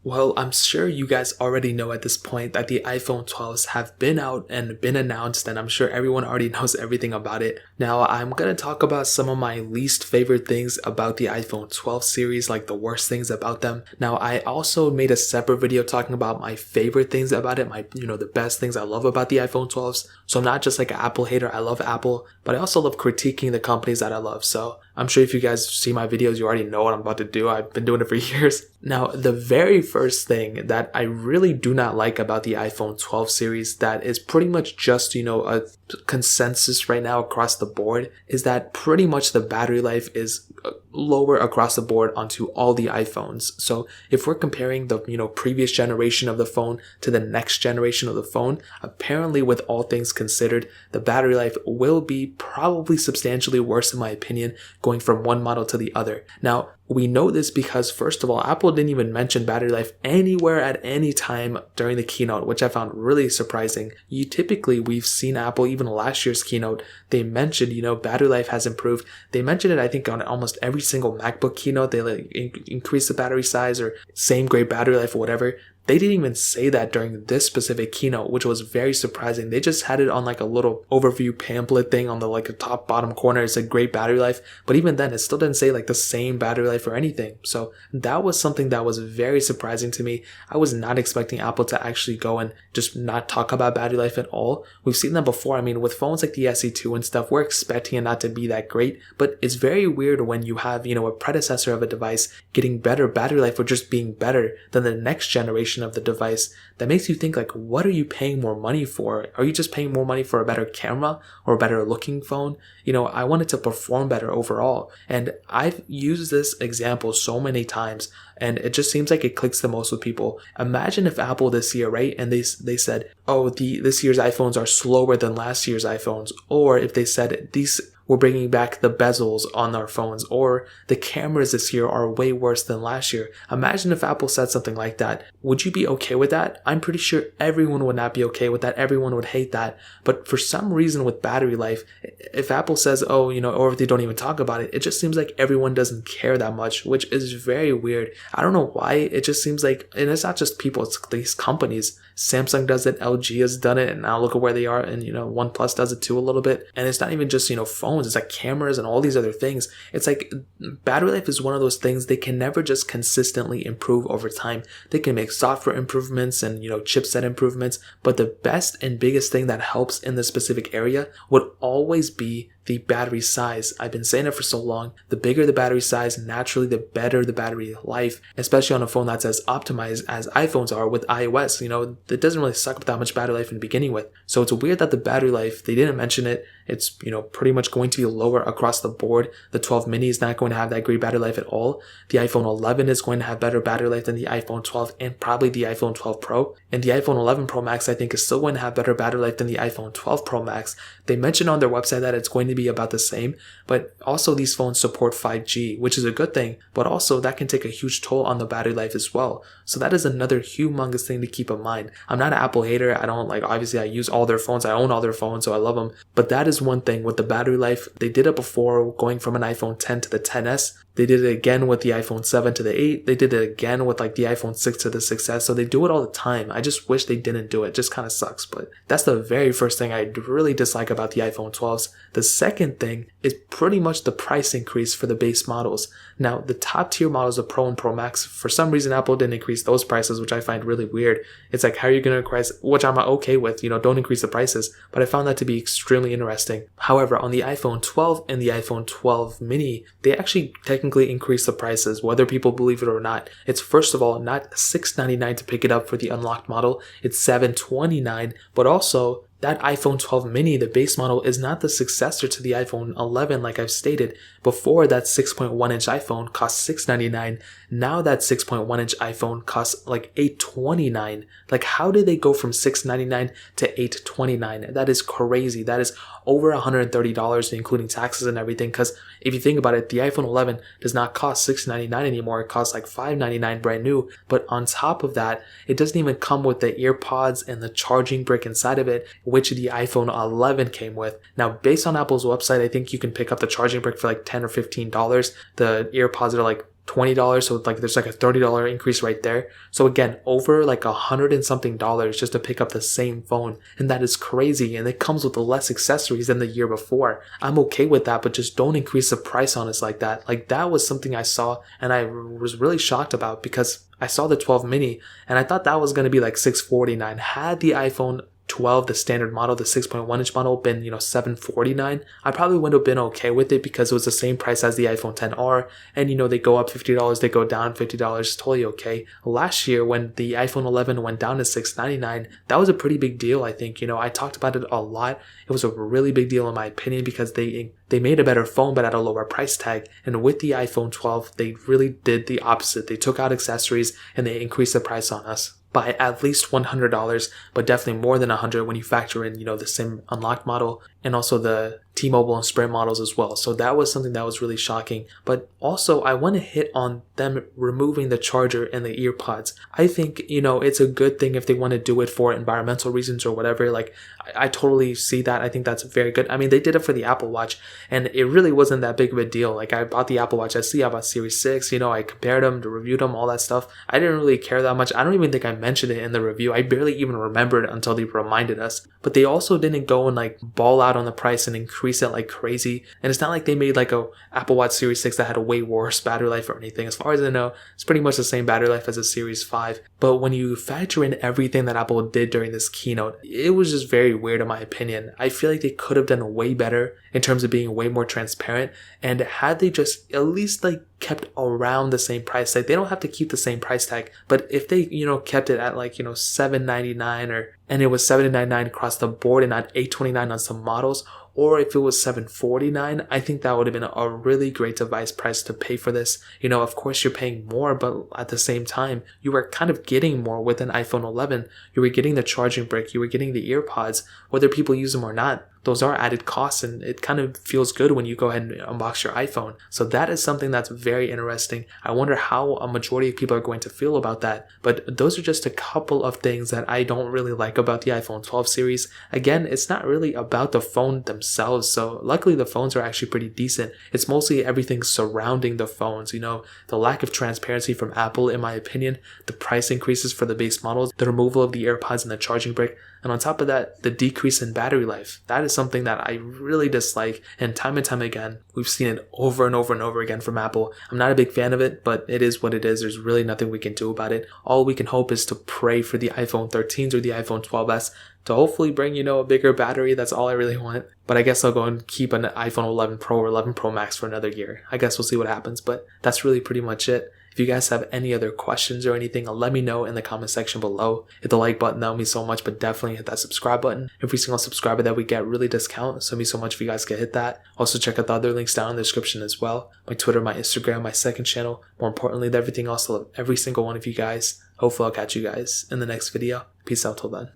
Well, I'm sure you guys already know at this point that the iPhone 12s have been out and been announced, and I'm sure everyone already knows everything about it. Now, I'm going to talk about some of my least favorite things about the iPhone 12 series, like the worst things about them. Now, I also made a separate video talking about my favorite things about it, the best things I love about the iPhone 12s. So I'm not just like an Apple hater, I love Apple, but I also love critiquing the companies that I love. So I'm sure if you guys see my videos, you already know what I'm about to do. I've been doing it for years. Now, the very first thing that I really do not like about the iPhone 12 series that is pretty much just, a consensus right now across the board is that pretty much the battery life is lower across the board onto all the iPhones. So if we're comparing the, previous generation of the phone to the next generation of the phone, apparently with all things considered, the battery life will be probably substantially worse in my opinion going from one model to the other. Now, we know this because, first of all, Apple didn't even mention battery life anywhere at any time during the keynote, which I found really surprising. We've seen Apple, even last year's keynote, they mentioned, battery life has improved. They mentioned it, I think, on almost every single MacBook keynote. They increase the battery size or same great battery life or whatever. They didn't even say that during this specific keynote, which was very surprising. They just had it on like a little overview pamphlet thing on the top bottom corner. It said great battery life, but even then it still didn't say like the same battery life or anything. So that was something that was very surprising to me. I was not expecting Apple to actually go and just not talk about battery life at all. We've seen that before. I mean, with phones like the SE2 and stuff, we're expecting it not to be that great, but it's very weird when you have, a predecessor of a device getting better battery life or just being better than the next generation of the device. That makes you think, like, what are you paying more money for? Are you just paying more money for a better camera or a better looking phone? I want it to perform better overall. And I've used this example so many times and it just seems like it clicks the most with people. Imagine if Apple this year, right? And they said, oh, this year's iPhones are slower than last year's iPhones. Or if they said we're bringing back the bezels on our phones, or the cameras this year are way worse than last year. Imagine if Apple said something like that. Would you be okay with that? I'm pretty sure everyone would not be okay with that. Everyone would hate that. But for some reason with battery life, if Apple says, or if they don't even talk about it, it just seems like everyone doesn't care that much, which is very weird. I don't know why. It just seems like, and it's not just people, it's these companies. Samsung does it, LG has done it, and now look at where they are, and OnePlus does it too a little bit. And it's not even just, phones, it's like cameras and all these other things. It's like battery life is one of those things they can never just consistently improve over time. They can make software improvements and, chipset improvements, but the best and biggest thing that helps in this specific area would always be the battery size. I've been saying it for so long. The bigger the battery size, naturally, the better the battery life, especially on a phone that's as optimized as iPhones are with iOS. It doesn't really suck up that much battery life in the beginning with. So it's weird that the battery life, they didn't mention it. It's, pretty much going to be lower across the board. The 12 mini is not going to have that great battery life at all. The iPhone 11 is going to have better battery life than the iPhone 12 and probably the iPhone 12 Pro. And the iPhone 11 Pro Max, I think, is still going to have better battery life than the iPhone 12 Pro Max. They mentioned on their website that it's going to be about the same, but also these phones support 5G, which is a good thing, but also that can take a huge toll on the battery life as well. So that is another humongous thing to keep in mind. I'm not an Apple hater. I don't obviously I use all their phones. I own all their phones, so I love them. But that is one thing with the battery life. They did it before going from an iPhone 10 to the 10s. They did it again with the iPhone 7 to the 8. They did it again with the iPhone 6 to the 6S. So they do it all the time. I just wish they didn't do it. It just kind of sucks. But that's the very first thing I really dislike about the iPhone 12s. The second thing is pretty much the price increase for the base models. Now, the top tier models of Pro and Pro Max, for some reason, Apple didn't increase those prices, which I find really weird. It's like, how are you going to increase, which I'm okay with, don't increase the prices. But I found that to be extremely interesting. However, on the iPhone 12 and the iPhone 12 mini, they actually technically increase the prices, whether people believe it or not. It's first of all not $699 to pick it up for the unlocked model, it's $729, but also that iPhone 12 mini, the base model, is not the successor to the iPhone 11 like I've stated. Before, that 6.1 inch iPhone cost $699. Now that 6.1 inch iPhone costs like $829. Like, how did they go from $699 to $829? That is crazy. That is over $130 including taxes and everything, because if you think about it, the iPhone 11 does not cost $699 anymore. It costs like $599 brand new. But on top of that, it doesn't even come with the earpods and the charging brick inside of it, which the iPhone 11 came with. Now, based on Apple's website, I think you can pick up the charging brick for like $10 or $15. The earpods are like $20, so like there's like a $30 increase right there. So again, over like $100 and something just to pick up the same phone, and that is crazy. And it comes with less accessories than the year before. I'm okay with that, but just don't increase the price on us like that. Like that was something I saw and I was really shocked about, because I saw the 12 mini and I thought that was going to be like $649. Had the iPhone 12, the standard model, the 6.1 inch model, been, $749, I probably would have been okay with it, because it was the same price as the iPhone XR, and they go up $50, they go down $50, totally okay. Last year when the iPhone 11 went down to $699, that was a pretty big deal. I think, I talked about it a lot. It was a really big deal in my opinion, because they made a better phone but at a lower price tag. And with the iPhone 12, they really did the opposite. They took out accessories and they increased the price on us by at least $100, but definitely more than $100 when you factor in, the SIM unlocked model and also the T-Mobile and Sprint models as well. So that was something that was really shocking. But also, I want to hit on them removing the charger and the earpods. I think, it's a good thing if they want to do it for environmental reasons or whatever. Like, I totally see that. I think that's very good. I mean, they did it for the Apple Watch, and it really wasn't that big of a deal. Like, I bought the Apple Watch SE, I bought Series 6, I compared them, reviewed them, all that stuff. I didn't really care that much. I don't even think I mentioned it in the review. I barely even remembered until they reminded us. But they also didn't go and like ball out on the price and increase it like crazy. And it's not like they made like a Apple Watch Series 6 that had a way worse battery life or anything. As far as I know, it's pretty much the same battery life as a Series 5. But when you factor in everything that Apple did during this keynote, it was just very weird in my opinion. I feel like they could have done way better in terms of being way more transparent. And had they just at least like kept around the same price tag, they don't have to keep the same price tag, but if they kept it at like $799 and it was $799 across the board and not $829 on some models, or if it was $749, I think that would have been a really great device price to pay for this. Of course you're paying more, but at the same time, you were kind of getting more with an iPhone 11. You were getting the charging brick, you were getting the earpods, whether people use them or not. Those are added costs, and it kind of feels good when you go ahead and unbox your iPhone. So that is something that's very interesting. I wonder how a majority of people are going to feel about that. But those are just a couple of things that I don't really like about the iPhone 12 series. Again, it's not really about the phone themselves. So luckily the phones are actually pretty decent. It's mostly everything surrounding the phones. The lack of transparency from Apple, in my opinion, the price increases for the base models, the removal of the AirPods and the charging brick, and on top of that, the decrease in battery life. That is something that I really dislike, and time again, we've seen it over and over and over again from Apple. I'm not a big fan of it, but it is what it is. There's really nothing we can do about it. All we can hope is to pray for the iPhone 13s or the iPhone 12s to hopefully bring, a bigger battery. That's all I really want. But I guess I'll go and keep an iPhone 11 Pro or 11 Pro Max for another year. I guess we'll see what happens, but that's really pretty much it. If you guys have any other questions or anything, let me know in the comment section below. Hit the like button, that would mean so much, but definitely hit that subscribe button. Every single subscriber that we get really does count, so it means so much if you guys can hit that. Also check out the other links down in the description as well. My Twitter, my Instagram, my second channel. More importantly than everything else, I love every single one of you guys. Hopefully I'll catch you guys in the next video. Peace out till then.